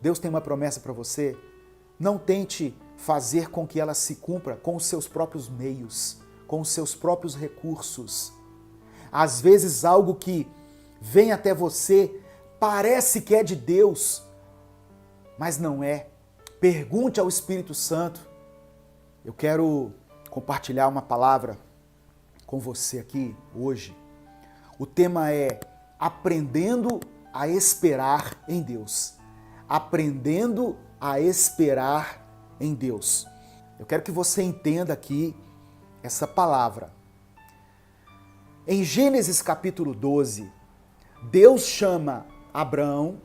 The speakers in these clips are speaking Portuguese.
Deus tem uma promessa para você, não tente fazer com que ela se cumpra com os seus próprios meios, com os seus próprios recursos. Às vezes algo que vem até você parece que é de Deus, mas não é. Pergunte ao Espírito Santo. Eu quero compartilhar uma palavra com você aqui hoje. O tema é aprendendo a esperar em Deus. Aprendendo a esperar em Deus. Eu quero que você entenda aqui essa palavra. Em Gênesis capítulo 12, Deus chama Abrão.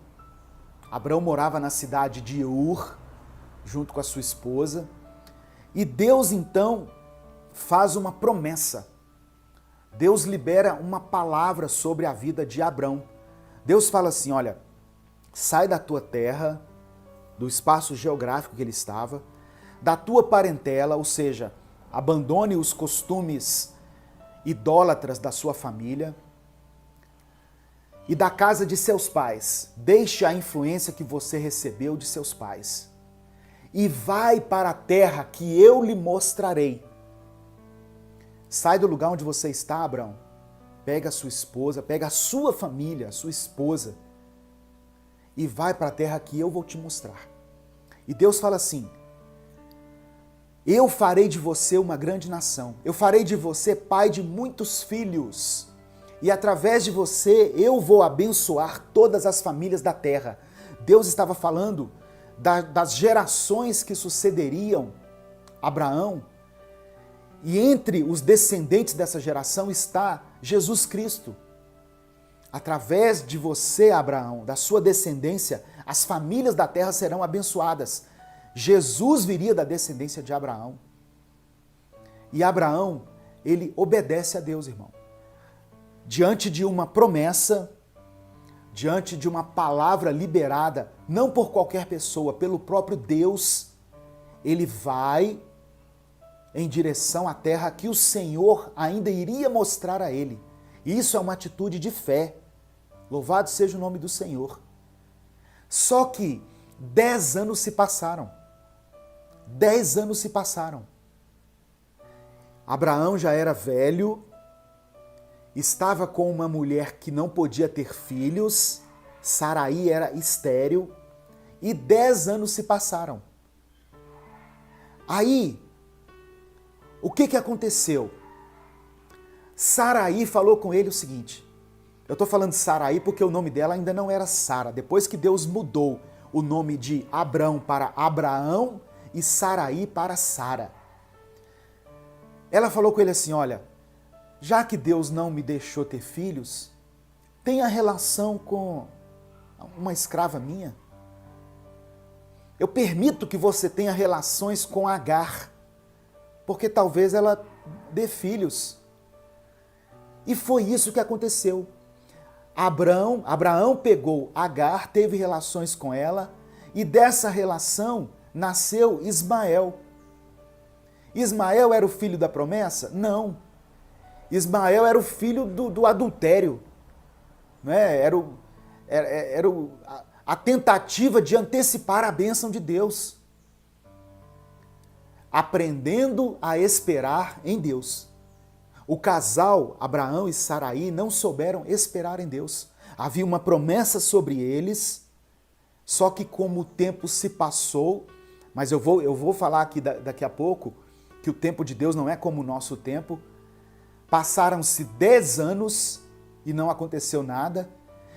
Abrão morava na cidade de Ur, junto com a sua esposa. E Deus então faz uma promessa. Deus libera uma palavra sobre a vida de Abrão. Deus fala assim, olha, sai da tua terra, do espaço geográfico que ele estava, da tua parentela, ou seja, abandone os costumes idólatras da sua família e da casa de seus pais. Deixe a influência que você recebeu de seus pais e vai para a terra que eu lhe mostrarei. Sai do lugar onde você está, Abrão. Pega a sua esposa, pega a sua família, a sua esposa e vai para a terra que eu vou te mostrar. E Deus fala assim, eu farei de você uma grande nação, eu farei de você pai de muitos filhos e através de você eu vou abençoar todas as famílias da terra. Deus estava falando das gerações que sucederiam Abraão e entre os descendentes dessa geração está Jesus Cristo. Através de você, Abraão, da sua descendência, as famílias da terra serão abençoadas. Jesus viria da descendência de Abraão. E Abraão, ele obedece a Deus, irmão. Diante de uma promessa, diante de uma palavra liberada, não por qualquer pessoa, pelo próprio Deus, ele vai em direção à terra que o Senhor ainda iria mostrar a ele. E isso é uma atitude de fé. Louvado seja o nome do Senhor. Só que 10 anos se passaram. 10 anos se passaram. Abraão já era velho, estava com uma mulher que não podia ter filhos, Saraí era estéril, e 10 anos se passaram. Aí, o que aconteceu? Saraí falou com ele o seguinte, eu estou falando de Saraí porque o nome dela ainda não era Sara, depois que Deus mudou o nome de Abrão para Abraão e Saraí para Sara. Ela falou com ele assim, olha, já que Deus não me deixou ter filhos, tenha relação com uma escrava minha. Eu permito que você tenha relações com Agar, porque talvez ela dê filhos. E foi isso que aconteceu. Abraão pegou Agar, teve relações com ela, e dessa relação nasceu Ismael. Ismael era o filho da promessa? Não. Ismael era o filho do adultério. Né? Era a tentativa de antecipar a bênção de Deus. Aprendendo a esperar em Deus. O casal, Abraão e Saraí, não souberam esperar em Deus. Havia uma promessa sobre eles, só que como o tempo se passou, mas eu vou falar aqui daqui a pouco, que o tempo de Deus não é como o nosso tempo, passaram-se 10 anos e não aconteceu nada,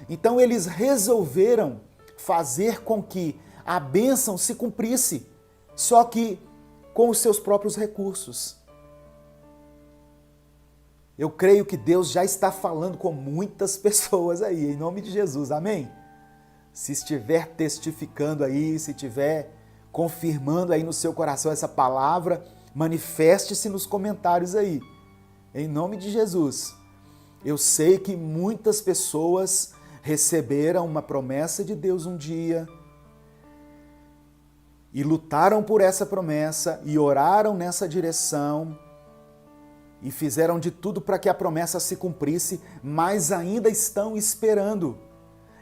então eles resolveram fazer com que a bênção se cumprisse, só que com os seus próprios recursos. Eu creio que Deus já está falando com muitas pessoas aí, em nome de Jesus, amém? Se estiver testificando aí, se estiver confirmando aí no seu coração essa palavra, manifeste-se nos comentários aí, em nome de Jesus. Eu sei que muitas pessoas receberam uma promessa de Deus um dia e lutaram por essa promessa e oraram nessa direção, e fizeram de tudo para que a promessa se cumprisse, mas ainda estão esperando.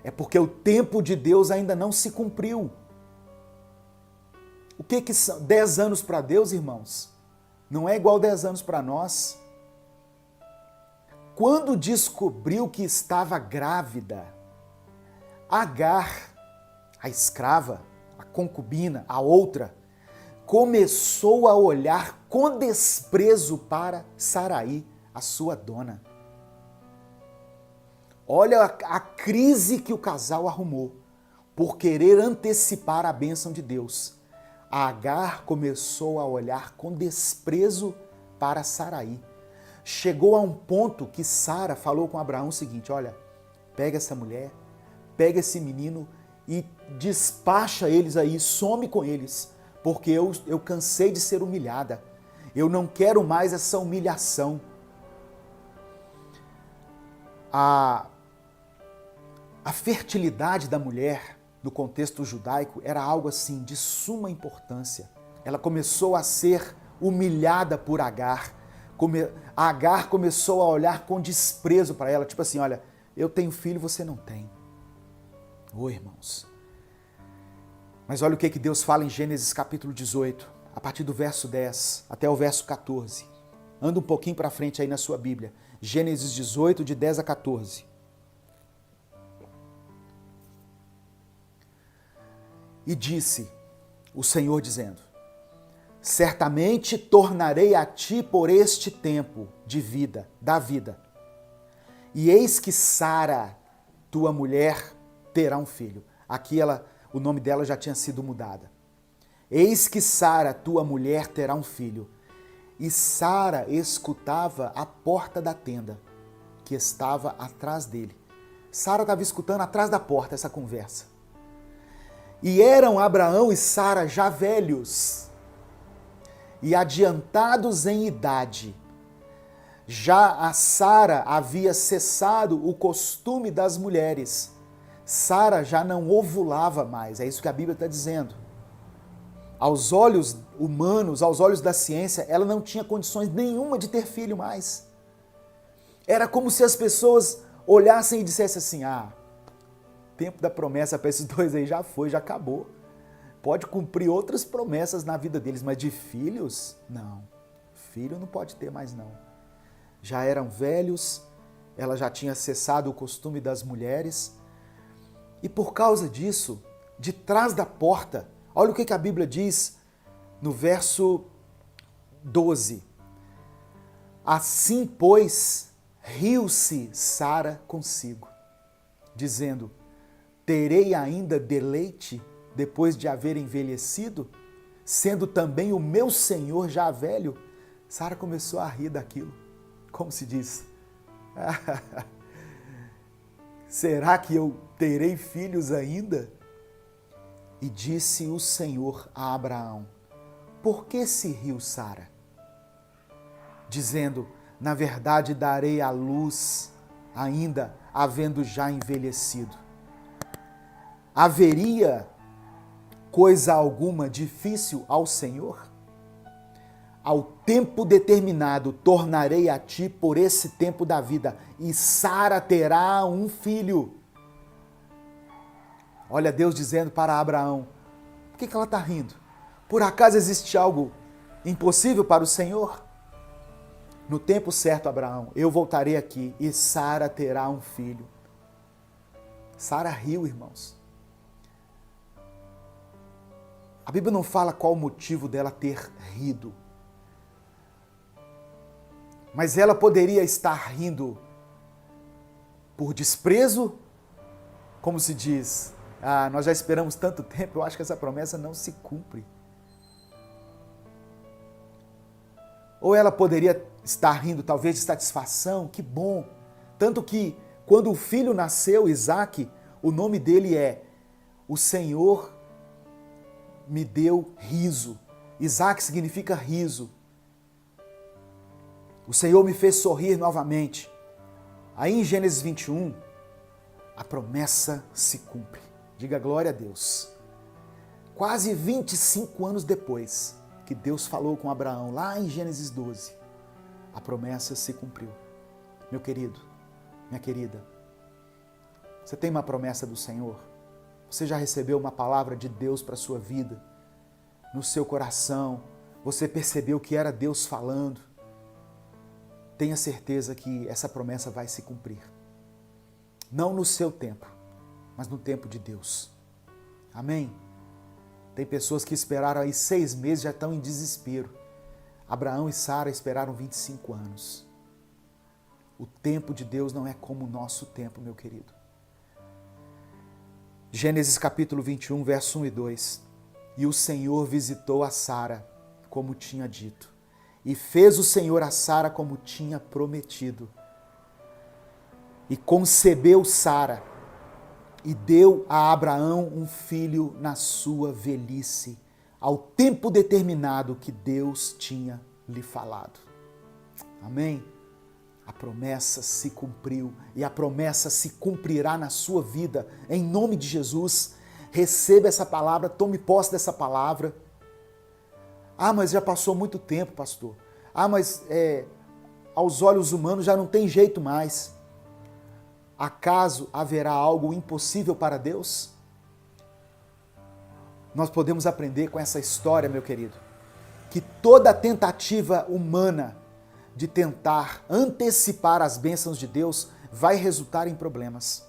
É porque o tempo de Deus ainda não se cumpriu. O que são 10 anos para Deus, irmãos? Não é igual 10 anos para nós. Quando descobriu que estava grávida, Agar, a escrava, a concubina, a outra, começou a olhar com desprezo para Saraí, a sua dona. Olha a crise que o casal arrumou por querer antecipar a bênção de Deus. A Agar começou a olhar com desprezo para Saraí. Chegou a um ponto que Sara falou com Abraão o seguinte: olha, pega essa mulher, pega esse menino e despacha eles aí, some com eles, porque eu cansei de ser humilhada. Eu não quero mais essa humilhação. A fertilidade da mulher, no contexto judaico, era algo assim de suma importância. Ela começou a ser humilhada por Agar. Agar começou a olhar com desprezo para ela, tipo assim, olha, eu tenho filho, você não tem. Ô, irmãos. Mas olha o que Deus fala em Gênesis capítulo 18, a partir do verso 10 até o verso 14. Anda um pouquinho para frente aí na sua Bíblia. Gênesis 18, de 10 a 14. E disse o Senhor dizendo: certamente tornarei a ti por este tempo de vida, da vida. E eis que Sara, tua mulher, terá um filho. Aqui o nome dela já tinha sido mudada. Eis que Sara, tua mulher, terá um filho. E Sara escutava a porta da tenda, que estava atrás dele. Sara estava escutando atrás da porta essa conversa. E eram Abraão e Sara já velhos e adiantados em idade. Já a Sara havia cessado o costume das mulheres. Sara já não ovulava mais, é isso que a Bíblia está dizendo. Aos olhos humanos, aos olhos da ciência, ela não tinha condições nenhuma de ter filho mais. Era como se as pessoas olhassem e dissessem assim: ah, o tempo da promessa para esses dois aí já foi, já acabou. Pode cumprir outras promessas na vida deles, mas de filhos, não. Filho não pode ter mais não. Já eram velhos, ela já tinha cessado o costume das mulheres. E por causa disso, de trás da porta, olha o que a Bíblia diz no verso 12. Assim, pois, riu-se Sara consigo, dizendo: terei ainda deleite depois de haver envelhecido, sendo também o meu senhor já velho? Sara começou a rir daquilo. Como se diz? Será que eu terei filhos ainda? E disse o Senhor a Abraão: por que se riu Sara? Dizendo: na verdade darei à luz ainda, havendo já envelhecido. Haveria coisa alguma difícil ao Senhor? Ao tempo determinado tornarei a ti por esse tempo da vida, e Sara terá um filho. Olha Deus dizendo para Abraão: por que ela está rindo? Por acaso existe algo impossível para o Senhor? No tempo certo, Abraão, eu voltarei aqui e Sara terá um filho. Sara riu, irmãos. A Bíblia não fala qual o motivo dela ter rido. Mas ela poderia estar rindo por desprezo, como se diz: ah, nós já esperamos tanto tempo, eu acho que essa promessa não se cumpre. Ou ela poderia estar rindo talvez de satisfação, que bom. Tanto que quando o filho nasceu, Isaque, o nome dele é: o Senhor me deu riso. Isaque significa riso. O Senhor me fez sorrir novamente. Aí em Gênesis 21, a promessa se cumpre. Diga glória a Deus. Quase 25 anos depois que Deus falou com Abraão, lá em Gênesis 12, a promessa se cumpriu. Meu querido, minha querida, você tem uma promessa do Senhor? Você já recebeu uma palavra de Deus para a sua vida? no seu coração, você percebeu que era Deus falando, tenha certeza que essa promessa vai se cumprir. Não no seu tempo, mas no tempo de Deus. Amém? Tem pessoas que esperaram aí 6 meses e já estão em desespero. Abraão e Sara esperaram 25 anos. O tempo de Deus não é como o nosso tempo, meu querido. Gênesis capítulo 21, verso 1 e 2. E o Senhor visitou a Sara, como tinha dito, e fez o Senhor a Sara como tinha prometido. E concebeu Sara, e deu a Abraão um filho na sua velhice, ao tempo determinado que Deus tinha lhe falado. Amém? A promessa se cumpriu e a promessa se cumprirá na sua vida, em nome de Jesus. Receba essa palavra, tome posse dessa palavra. Ah, mas já passou muito tempo, pastor. Ah, mas aos olhos humanos já não tem jeito mais. Acaso haverá algo impossível para Deus? Nós podemos aprender com essa história, meu querido, que toda tentativa humana de tentar antecipar as bênçãos de Deus vai resultar em problemas.